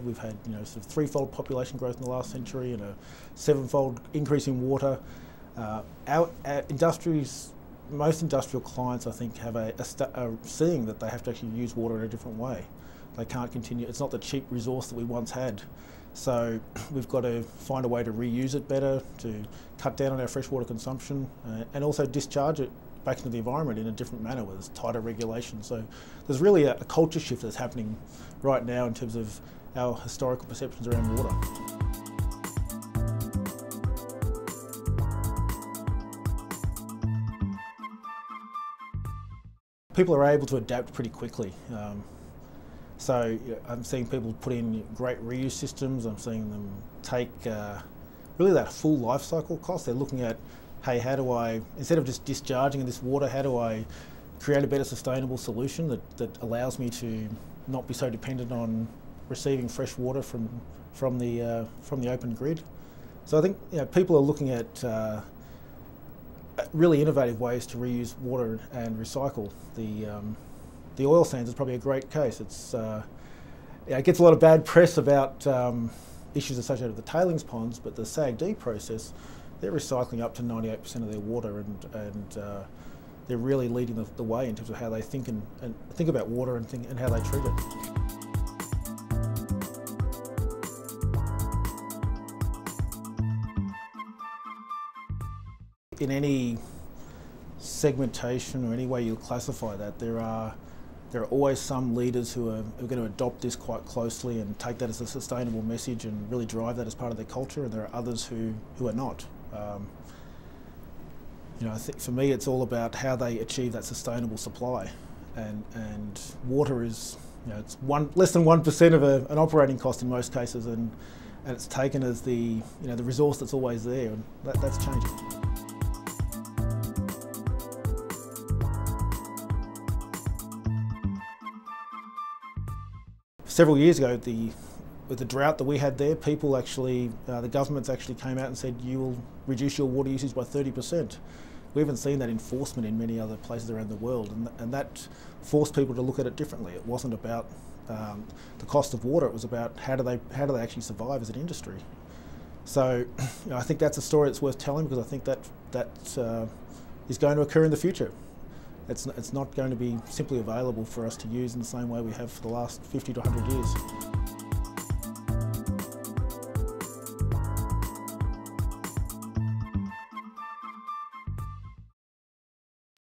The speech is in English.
We've had sort of threefold population growth in the last century and a sevenfold increase in water. Our industries, most industrial clients, I think, are seeing that they have to actually use water in a different way. They can't continue. It's not the cheap resource that we once had. So we've got to find a way to reuse it better, to cut down on our freshwater consumption, and also discharge it back into the environment in a different manner with tighter regulation. So there's really a culture shift that's happening right now in terms of our historical perceptions around water. People are able to adapt pretty quickly. So I'm seeing people put in great reuse systems. I'm seeing them take really that full life cycle cost. They're looking at, hey, how do I, instead of just discharging this water, how do I create a better sustainable solution that allows me to not be so dependent on receiving fresh water from the open grid? So I think people are looking at really innovative ways to reuse water and recycle. The oil sands is probably a great case. It gets a lot of bad press about issues associated with the tailings ponds, but the SAGD process, they're recycling up to 98% of their water, and they're really leading the way in terms of how they think about water and how they treat it. In any segmentation or any way you classify that, there are always some leaders who are going to adopt this quite closely and take that as a sustainable message and really drive that as part of their culture, and there are others who are not. I think for me it's all about how they achieve that sustainable supply, and water is it's less than 1% of an operating cost in most cases, and it's taken as the the resource that's always there, and that's changing. Several years ago, with the drought that we had there, people actually, the governments actually came out and said, you will reduce your water usage by 30%. We haven't seen that enforcement in many other places around the world, and that forced people to look at it differently. It wasn't about the cost of water, it was about how do they actually survive as an industry. So I think that's a story that's worth telling, because I think that is going to occur in the future. It's not going to be simply available for us to use in the same way we have for the last 50 to 100 years.